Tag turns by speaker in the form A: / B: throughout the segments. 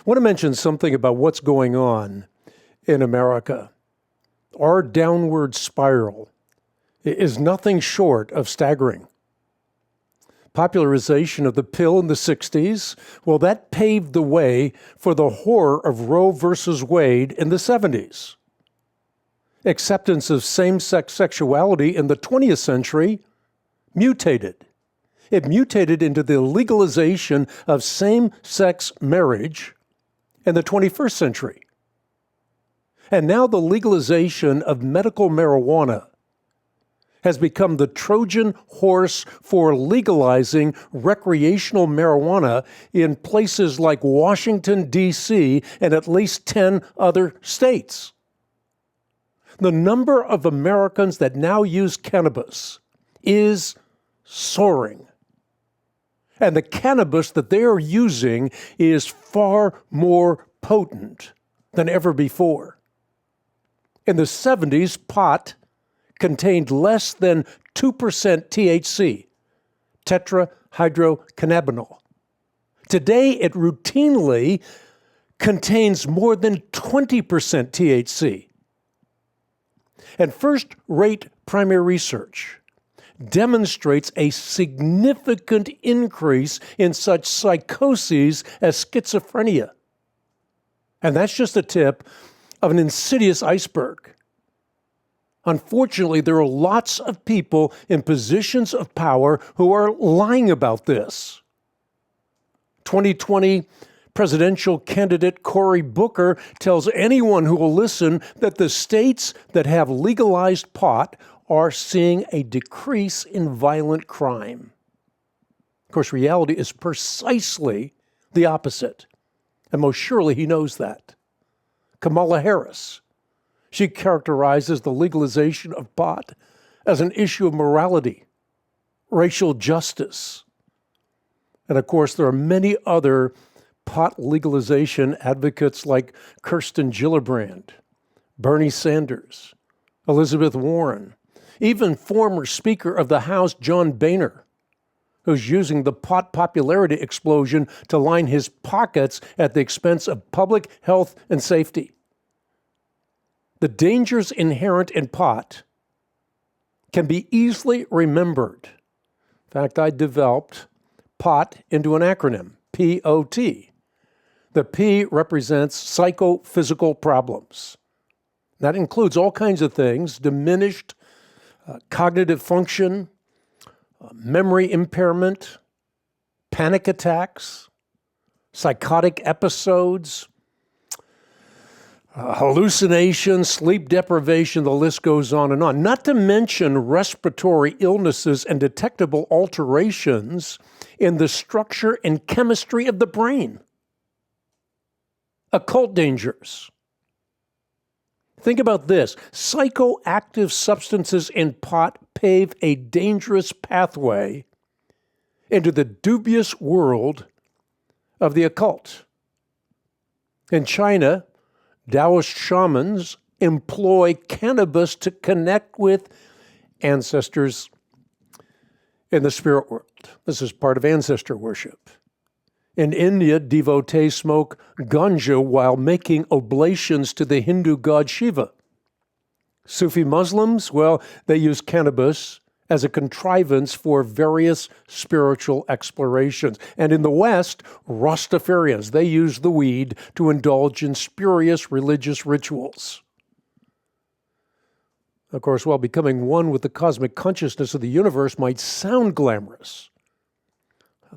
A: want to mention something about what's going on in America. Our downward spiral is nothing short of staggering. Popularization of the pill in the 60s, well, that paved the way for the horror of Roe versus Wade in the 70s. Acceptance of same-sex sexuality in the 20th century mutated. It mutated into the legalization of same-sex marriage in the 21st century. And now the legalization of medical marijuana has become the Trojan horse for legalizing recreational marijuana in places like Washington, D.C. and at least 10 other states. The number of Americans that now use cannabis is soaring. And the cannabis that they are using is far more potent than ever before. In the 70s, pot contained less than 2% THC, tetrahydrocannabinol. Today, it routinely contains more than 20% THC. And first-rate primary research demonstrates a significant increase in such psychoses as schizophrenia. And that's just the tip of an insidious iceberg. Unfortunately, there are lots of people in positions of power who are lying about this. 2020 presidential candidate Cory Booker tells anyone who will listen that the states that have legalized pot are seeing a decrease in violent crime. Of course, reality is precisely the opposite, and most surely he knows that. Kamala Harris, she characterizes the legalization of pot as an issue of morality, racial justice. And of course, there are many other pot legalization advocates like Kirsten Gillibrand, Bernie Sanders, Elizabeth Warren, even former Speaker of the House John Boehner, who's using the pot popularity explosion to line his pockets at the expense of public health and safety. The dangers inherent in pot can be easily remembered. In fact, I developed POT into an acronym, P-O-T. The P represents psychophysical problems. That includes all kinds of things: diminished cognitive function, memory impairment, panic attacks, psychotic episodes, hallucinations, sleep deprivation, the list goes on, not to mention respiratory illnesses and detectable alterations in the structure and chemistry of the brain. Occult dangers. Think about this. Psychoactive substances in pot pave a dangerous pathway into the dubious world of the occult. In China, Taoist shamans employ cannabis to connect with ancestors in the spirit world. This is part of ancestor worship. In India, devotees smoke ganja while making oblations to the Hindu god Shiva. Sufi Muslims, well, they use cannabis as a contrivance for various spiritual explorations. And in the West, Rastafarians, they use the weed to indulge in spurious religious rituals. Of course, while becoming one with the cosmic consciousness of the universe might sound glamorous,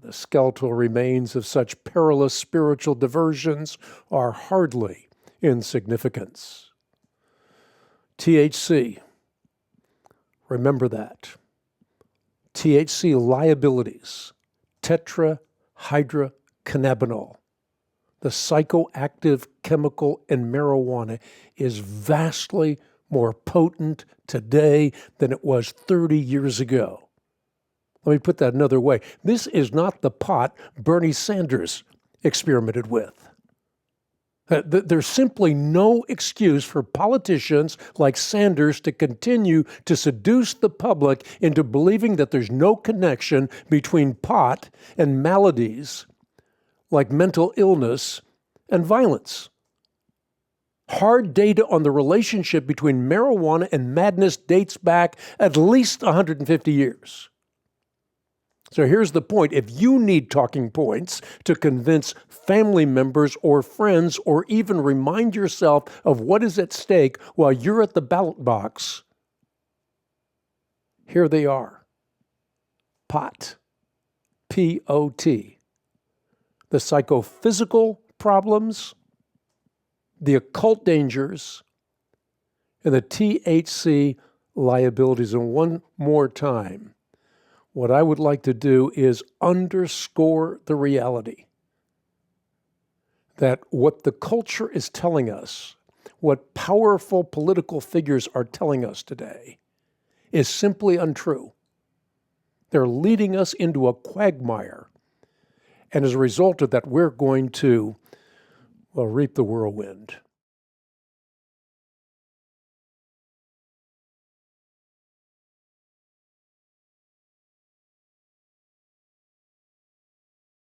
A: the skeletal remains of such perilous spiritual diversions are hardly insignificant. THC, remember that. THC liabilities, tetrahydrocannabinol, the psychoactive chemical in marijuana, is vastly more potent today than it was 30 years ago. Let me put that another way. This is not the pot Bernie Sanders experimented with. There's simply no excuse for politicians like Sanders to continue to seduce the public into believing that there's no connection between pot and maladies like mental illness and violence. Hard data on the relationship between marijuana and madness dates back at least 150 years. So here's the point. If you need talking points to convince family members or friends or even remind yourself of what is at stake while you're at the ballot box, here they are. Pot. P-O-T. The psychophysical problems, the occult dangers, and the THC liabilities. And one more time, what I would like to do is underscore the reality that what the culture is telling us, what powerful political figures are telling us today, is simply untrue. They're leading us into a quagmire. And as a result of that, we're going to, reap the whirlwind.